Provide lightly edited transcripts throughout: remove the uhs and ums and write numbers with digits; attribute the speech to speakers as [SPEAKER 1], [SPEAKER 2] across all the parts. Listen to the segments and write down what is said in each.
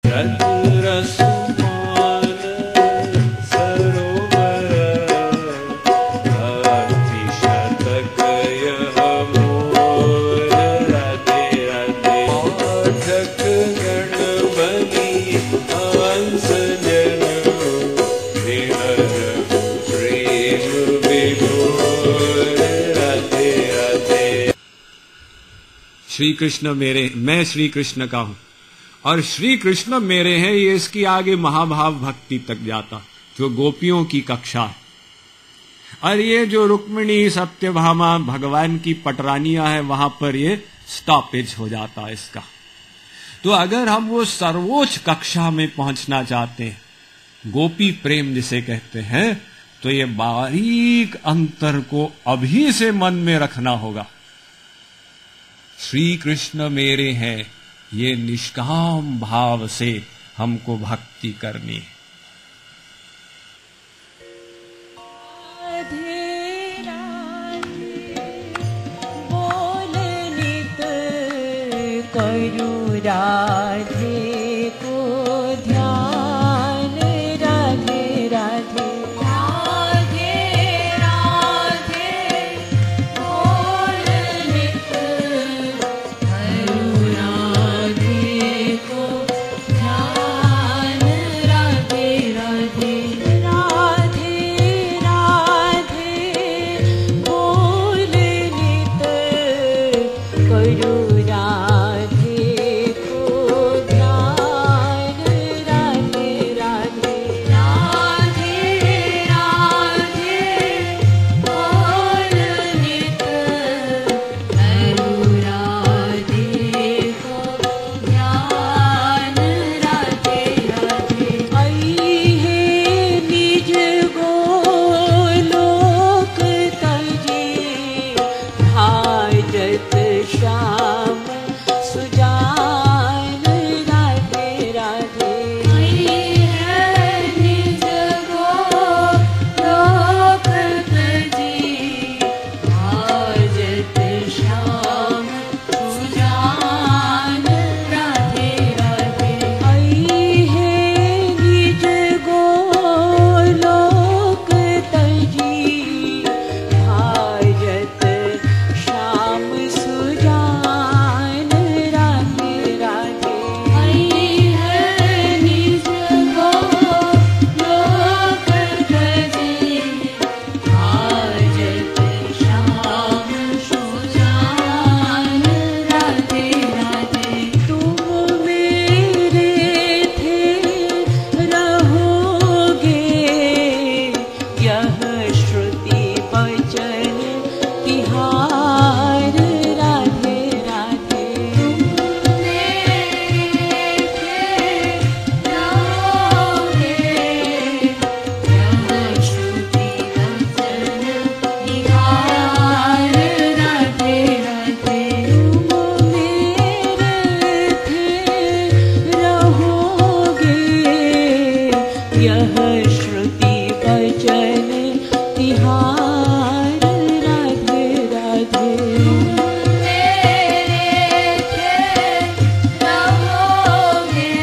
[SPEAKER 1] रज रसमान सरोवर हाथी शतक यह मोर राधे राधे साधक गण बनी हंस जन निहर प्रेम विभोर राधे राधे। श्री कृष्ण मेरे, मैं श्री कृष्ण का हूं और श्री कृष्ण मेरे हैं, ये इसकी आगे महाभाव भक्ति तक जाता जो गोपियों की कक्षा है। और ये जो रुक्मिणी सत्यभामा भगवान की पटरानियां है वहां पर ये स्टॉपेज हो जाता है इसका। तो अगर हम वो सर्वोच्च कक्षा में पहुंचना चाहते हैं, गोपी प्रेम जिसे कहते हैं, तो ये बारीक अंतर को अभी से मन में रखना होगा। श्री कृष्ण मेरे हैं, ये निष्काम भाव से हमको भक्ति करनी है।
[SPEAKER 2] राधे राधे बोल नित करूं राधे को ध्यान। राधे राधे राधे राधे बोल नित करूं राधे को ध्यान। राधे राधे राधे राधे बोल नित करूं राधे को ध्यान। राधे राधे राधे राधे बोल नित करूं राधे को ध्यान। राधे राधे आई है निज गोलोक तजी भाजत श्याम सुजान। राधे राधे आई है निज गोलोक तजी भाजत श्याम सुजान। राधे राधे आई है निज गोलोक तजी भाजत श्याम सुजान। राधे राधे आई है निज गोलोक तजी भाजत श्याम सुजान। राधे राधे तुम मेरे थे रहोगे, यह श्रुति वचन तिहार। राधे राधे तुम मेरे थे रहोगे, यह श्रुति वचन तिहार। राधे राधे तुम मेरे थे रहोगे, यह श्रुति वचन तिहार। राधे राधे मेरे थे रहोगे,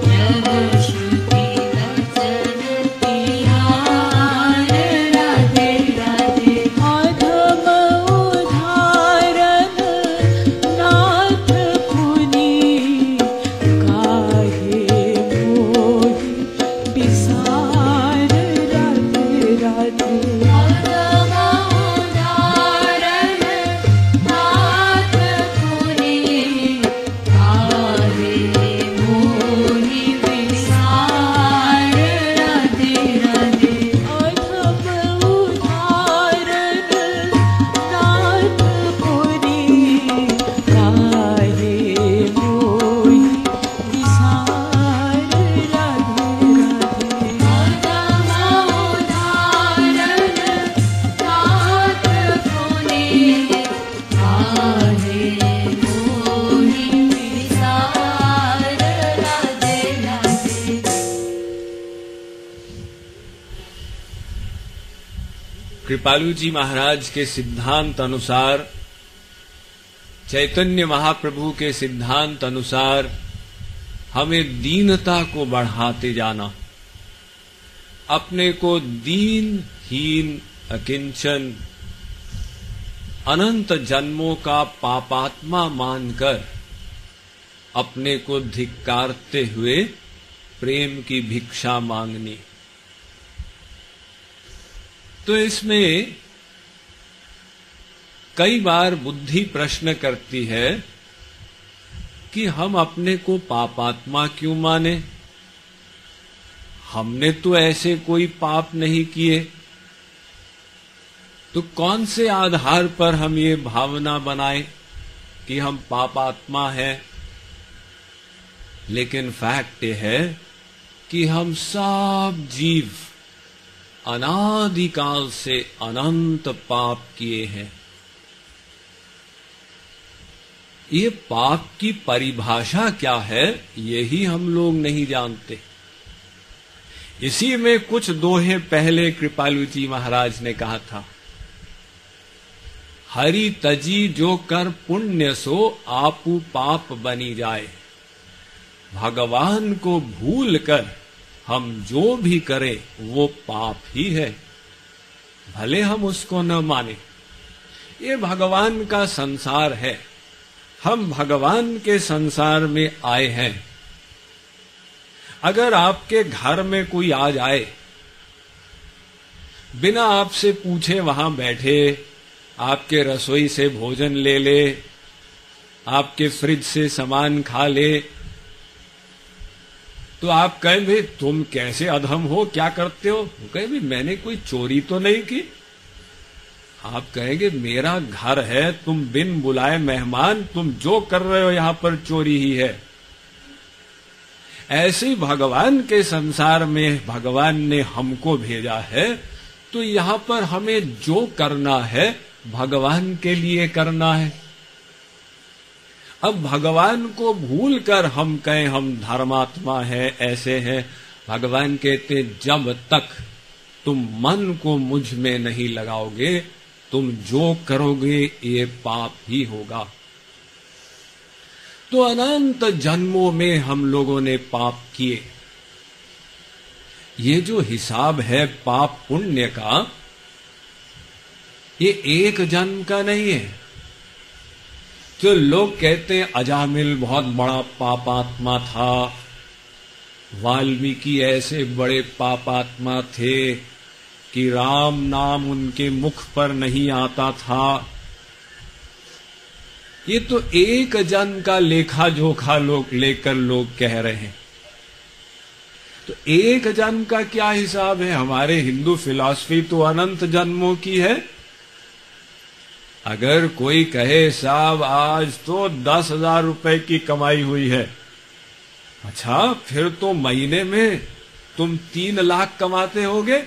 [SPEAKER 2] यह श्रुति वचन तिहार। राधे राधे अधम उदाहरण नाथ पुनि काहे मोहि बिसार। राधे राधे अधम उदाहरण नाथ पुनि काहे मोहि बिसार। राधे राधे अधम उदाहरण नाथ पुनि काहे मोहि बिसार। राधे राधे अधम उदाहरण नाथ पुनि काहे मोहि बिसार। राधे राधे
[SPEAKER 1] कृपालु जी महाराज के सिद्धांत अनुसार, चैतन्य महाप्रभु के सिद्धांत अनुसार हमें दीनता को बढ़ाते जाना, अपने को दीनहीन अकिंचन अनंत जन्मों का पापात्मा मानकर अपने को धिक्कारते हुए प्रेम की भिक्षा मांगनी। तो इसमें कई बार बुद्धि प्रश्न करती है कि हम अपने को पापात्मा क्यों माने? हमने तो ऐसे कोई पाप नहीं किए, तो कौन से आधार पर हम ये भावना बनाएं कि हम पापात्मा हैं? लेकिन फैक्ट ये है कि हम सब जीव अनादिकाल से अनंत पाप किए हैं। ये पाप की परिभाषा क्या है, यही हम लोग नहीं जानते। इसी में कुछ दोहे पहले कृपालु जी महाराज ने कहा था, हरि तजी जो कर पुण्य सो आपू पाप बनी जाए। भगवान को भूल कर हम जो भी करें वो पाप ही है, भले हम उसको न माने। ये भगवान का संसार है, हम भगवान के संसार में आए हैं। अगर आपके घर में कोई आ जाए, बिना आपसे पूछे वहां बैठे, आपके रसोई से भोजन ले ले, आपके फ्रिज से सामान खा ले, तो आप कहें भाई तुम कैसे अधम हो, क्या करते हो? कहे भाई मैंने कोई चोरी तो नहीं की। आप कहेंगे मेरा घर है, तुम बिन बुलाए मेहमान, तुम जो कर रहे हो यहां पर चोरी ही है। ऐसे भगवान के संसार में भगवान ने हमको भेजा है, तो यहां पर हमें जो करना है भगवान के लिए करना है। अब भगवान को भूलकर हम कहें हम धर्मात्मा है, ऐसे हैं, भगवान कहते जब तक तुम मन को मुझ में नहीं लगाओगे, तुम जो करोगे ये पाप ही होगा। तो अनंत जन्मों में हम लोगों ने पाप किए। ये जो हिसाब है पाप पुण्य का, ये एक जन्म का नहीं है। जो लोग कहते हैं अजामिल बहुत बड़ा पापात्मा था, वाल्मीकि ऐसे बड़े पापात्मा थे कि राम नाम उनके मुख पर नहीं आता था, ये तो एक जन्म का लेखा जोखा लेकर लोग कह रहे हैं। तो एक जन्म का क्या हिसाब है? हमारे हिंदू फिलॉसफी तो अनंत जन्मों की है। अगर कोई कहे साहब आज तो 10,000 रुपए की कमाई हुई है, अच्छा फिर तो महीने में तुम 3 लाख कमाते होगे।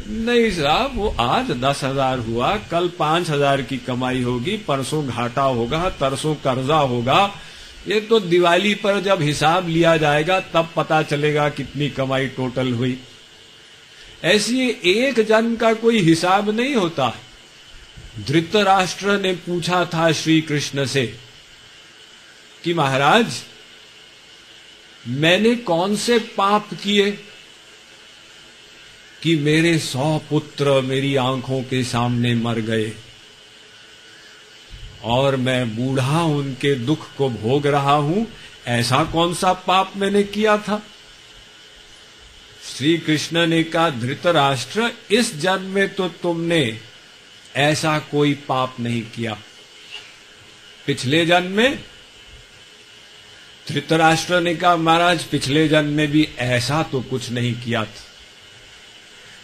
[SPEAKER 1] नहीं साहब, वो आज 10,000 हुआ, कल 5,000 की कमाई होगी, परसों घाटा होगा, तरसों कर्जा होगा। ये तो दिवाली पर जब हिसाब लिया जाएगा तब पता चलेगा कितनी कमाई टोटल हुई। ऐसी एक जन्म का कोई हिसाब नहीं होता। धृतराष्ट्र ने पूछा था श्री कृष्ण से कि महाराज मैंने कौन से पाप किए कि मेरे 100 पुत्र मेरी आंखों के सामने मर गए और मैं बूढ़ा उनके दुख को भोग रहा हूं, ऐसा कौन सा पाप मैंने किया था? श्री कृष्ण ने कहा धृतराष्ट्र इस जन्म में तो तुमने ऐसा कोई पाप नहीं किया, पिछले जन्म में? धृतराष्ट्र ने कहा महाराज पिछले जन्म में भी ऐसा तो कुछ नहीं किया था।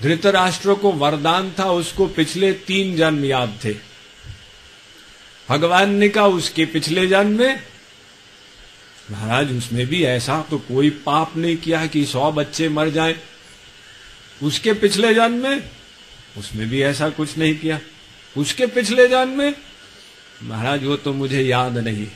[SPEAKER 1] धृतराष्ट्र को वरदान था, उसको पिछले 3 जन्म याद थे। भगवान ने कहा उसके पिछले जन्म में महाराज उसमें भी ऐसा तो कोई पाप नहीं किया कि 100 बच्चे मर जाएं। उसके पिछले जन्म में उसमें भी ऐसा कुछ नहीं किया। उसके पिछले जन्म में महाराज वो तो मुझे याद नहीं।